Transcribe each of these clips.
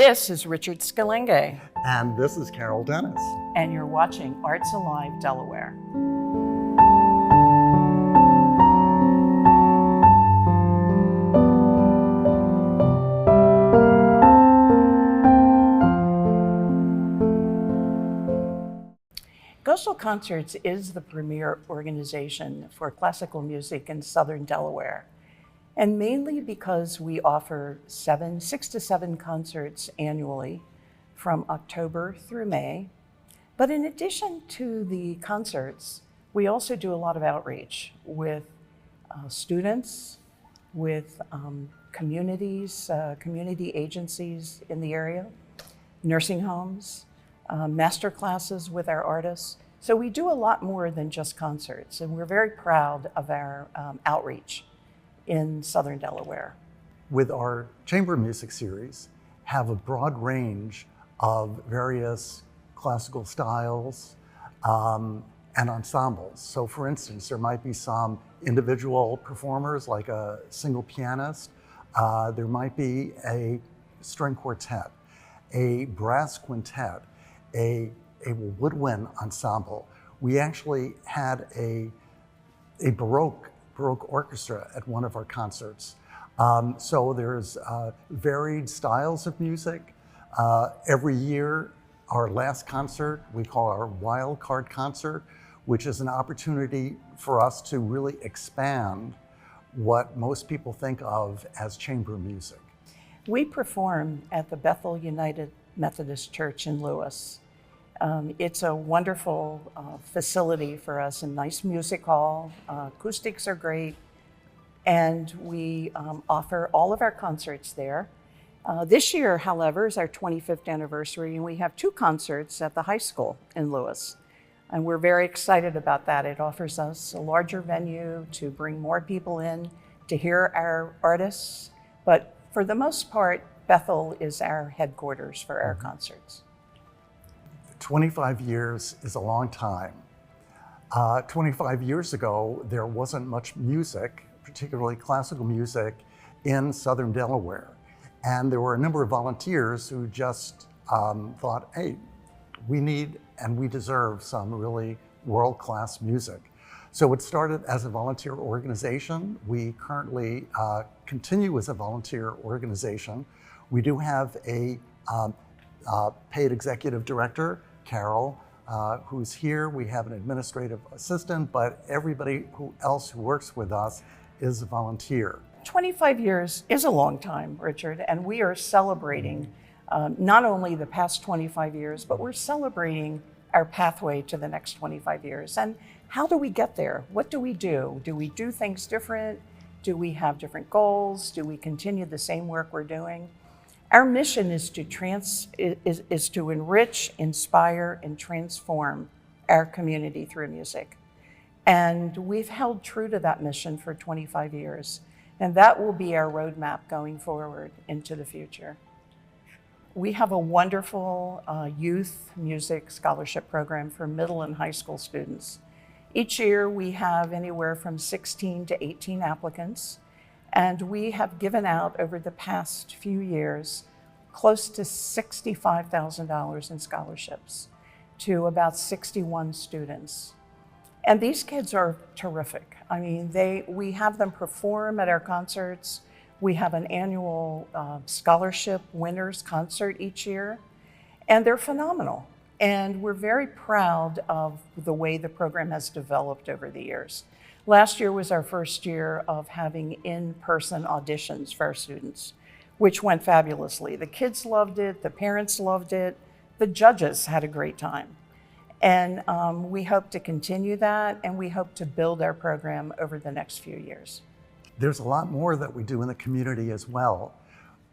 This is Richard Scalenge. And this is Carol Dennis. And you're watching Arts Alive Delaware. Costal Concerts is the premier organization for classical music in Southern Delaware, and mainly because we offer 6 to 7 concerts annually from October through May. But in addition to the concerts, we also do a lot of outreach with students, with communities, community agencies in the area, nursing homes, master classes with our artists. So we do a lot more than just concerts, and we're very proud of our outreach in Southern Delaware. With our chamber music series, have a broad range of various classical styles and ensembles. So for instance, there might be some individual performers like a single pianist. There might be a string quartet, a brass quintet, a woodwind ensemble. We actually had a Baroque orchestra at one of our concerts. So there's varied styles of music. Every year, our last concert, we call our wild card concert, which is an opportunity for us to really expand what most people think of as chamber music. We perform at the Bethel United Methodist Church in Lewis. It's a wonderful facility for us, a nice music hall. Acoustics are great, and we offer all of our concerts there. This year, however, is our 25th anniversary, and we have 2 concerts at the high school in Lewis. And we're very excited about that. It offers us a larger venue to bring more people in to hear our artists. But for the most part, Bethel is our headquarters for our concerts. 25 years is a long time. 25 years ago, there wasn't much music, particularly classical music, in Southern Delaware. And there were a number of volunteers who just thought, hey, we need and we deserve some really world-class music. So it started as a volunteer organization. We currently continue as a volunteer organization. We do have a paid executive director, Carol, who's here. We have an administrative assistant, but everybody else who works with us is a volunteer. 25 years is a long time, Richard, and we are celebrating not only the past 25 years, but we're celebrating our pathway to the next 25 years. And how do we get there? What do we do? Do we do things different? Do we have different goals? Do we continue the same work we're doing? Our mission is to enrich, inspire, and transform our community through music. And we've held true to that mission for 25 years. And that will be our roadmap going forward into the future. We have a wonderful youth music scholarship program for middle and high school students. Each year we have anywhere from 16 to 18 applicants, and we have given out over the past few years close to $65,000 in scholarships to about 61 students. And these kids are terrific. I mean, we have them perform at our concerts. We have an annual scholarship winners concert each year, and they're phenomenal. And we're very proud of the way the program has developed over the years. Last year was our first year of having in-person auditions for our students, which went fabulously. The kids loved it, the parents loved it, the judges had a great time. And we hope to continue that, and we hope to build our program over the next few years. There's a lot more that we do in the community as well.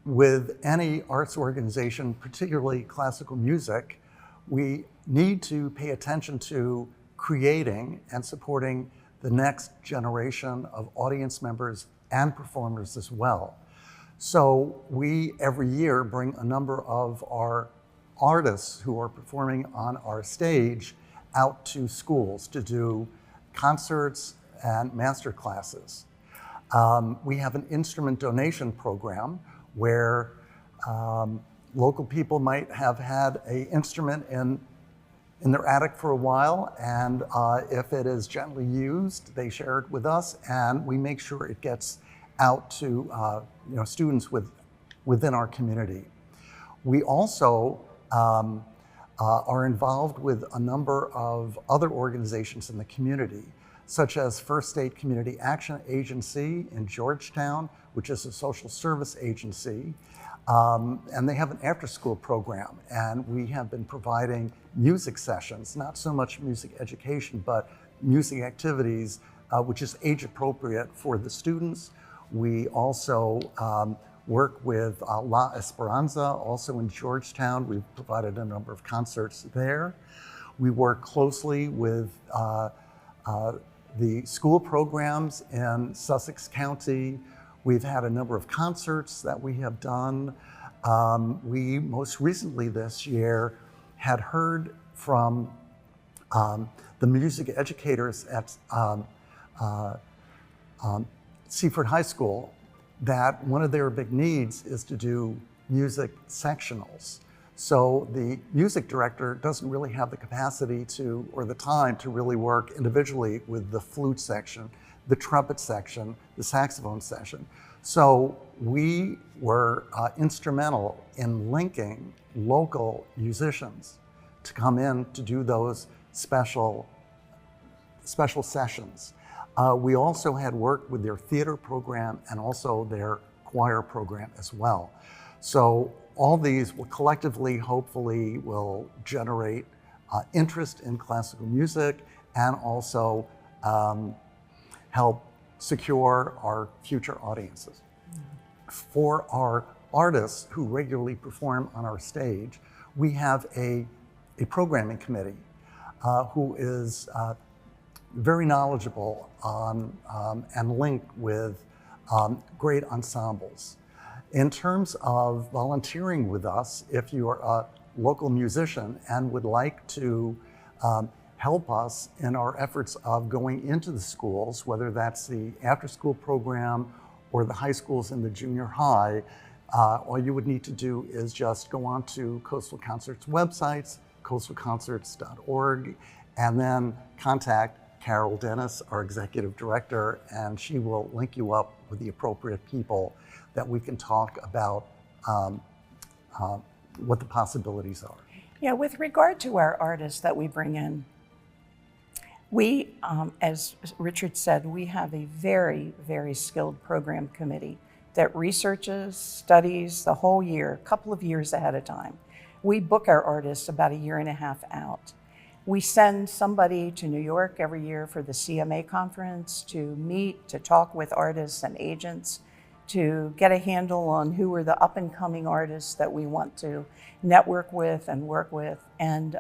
With any arts organization, particularly classical music, we need to pay attention to creating and supporting the next generation of audience members and performers as well. So we, every year, bring a number of our artists who are performing on our stage out to schools to do concerts and master classes. We have an instrument donation program where Local people might have had an instrument in their attic for a while, and if it is gently used, they share it with us, and we make sure it gets out to students within our community. We also are involved with a number of other organizations in the community, such as First State Community Action Agency in Georgetown, which is a social service agency. And they have an after-school program, and we have been providing music sessions, not so much music education, but music activities, which is age appropriate for the students. We also work with La Esperanza, also in Georgetown. We've provided a number of concerts there. We work closely with the school programs in Sussex County. We've had a number of concerts that we have done. We most recently this year had heard from the music educators at Seaford High School that one of their big needs is to do music sectionals. So the music director doesn't really have the capacity to, or the time to really work individually with the flute section, the trumpet section, the saxophone section. So we were instrumental in linking local musicians to come in to do those special sessions. We also had worked with their theater program and also their choir program as well. So all these will collectively, hopefully, will generate interest in classical music and also help secure our future audiences. For our artists who regularly perform on our stage, we have a programming committee who is very knowledgeable on and linked with great ensembles. In terms of volunteering with us, if you are a local musician and would like to help us in our efforts of going into the schools, whether that's the after-school program or the high schools and the junior high, all you would need to do is just go on to Coastal Concerts websites, coastalconcerts.org, and then contact Carol Dennis, our executive director, and she will link you up with the appropriate people that we can talk about what the possibilities are. Yeah, with regard to our artists that we bring in, we, as Richard said, we have a very, very skilled program committee that researches, studies the whole year, a couple of years ahead of time. We book our artists about a year and a half out. We send somebody to New York every year for the CMA conference to meet, to talk with artists and agents, to get a handle on who are the up-and-coming artists that we want to network with and work with. And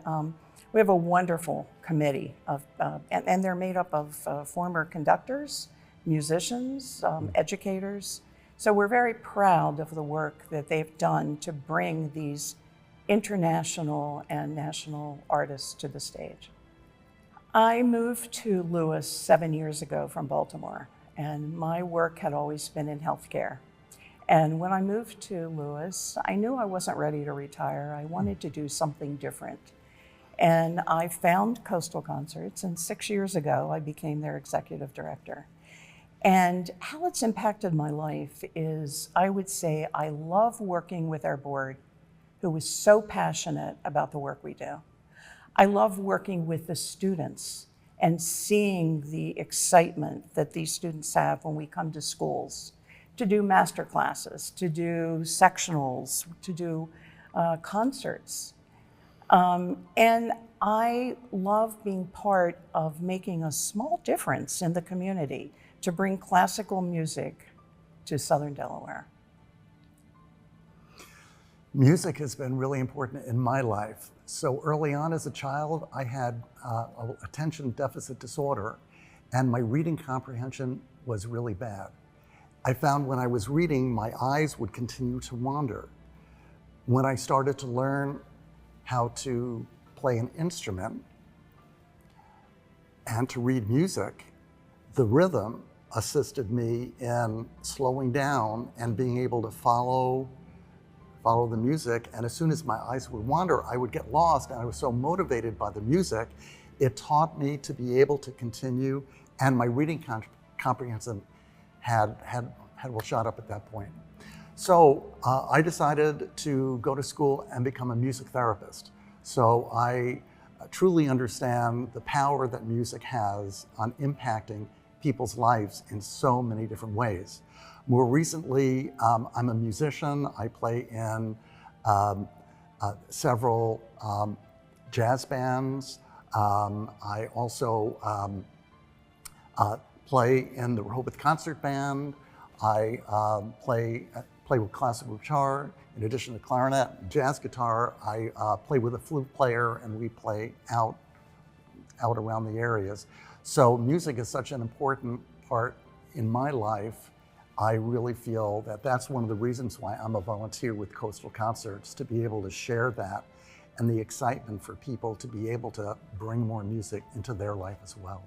we have a wonderful committee of, and they're made up of former conductors, musicians, educators. So we're very proud of the work that they've done to bring these international and national artists to the stage. I moved to Lewis 7 years ago from Baltimore, and my work had always been in healthcare. And when I moved to Lewis, I knew I wasn't ready to retire. I wanted to do something different. And I found Coastal Concerts, and 6 years ago, I became their executive director. And how it's impacted my life is, I would say, I love working with our board, who is so passionate about the work we do. I love working with the students and seeing the excitement that these students have when we come to schools to do master classes, to do sectionals, to do concerts. And I love being part of making a small difference in the community to bring classical music to Southern Delaware. Music has been really important in my life. So early on as a child, I had attention deficit disorder, and my reading comprehension was really bad. I found when I was reading, my eyes would continue to wander. When I started to learn how to play an instrument and to read music, the rhythm assisted me in slowing down and being able to follow follow the music, and as soon as my eyes would wander, I would get lost, and I was so motivated by the music, it taught me to be able to continue, and my reading comprehension had shot up at that point. So I decided to go to school and become a music therapist. So I truly understand the power that music has on impacting people's lives in so many different ways. More recently, I'm a musician. I play in several jazz bands. I also play in the Rehoboth Concert Band. I play with classical guitar. In addition to clarinet and jazz guitar, I play with a flute player, and we play out around the areas. So music is such an important part in my life. I really feel that that's one of the reasons why I'm a volunteer with Coastal Concerts, to be able to share that and the excitement for people to be able to bring more music into their life as well.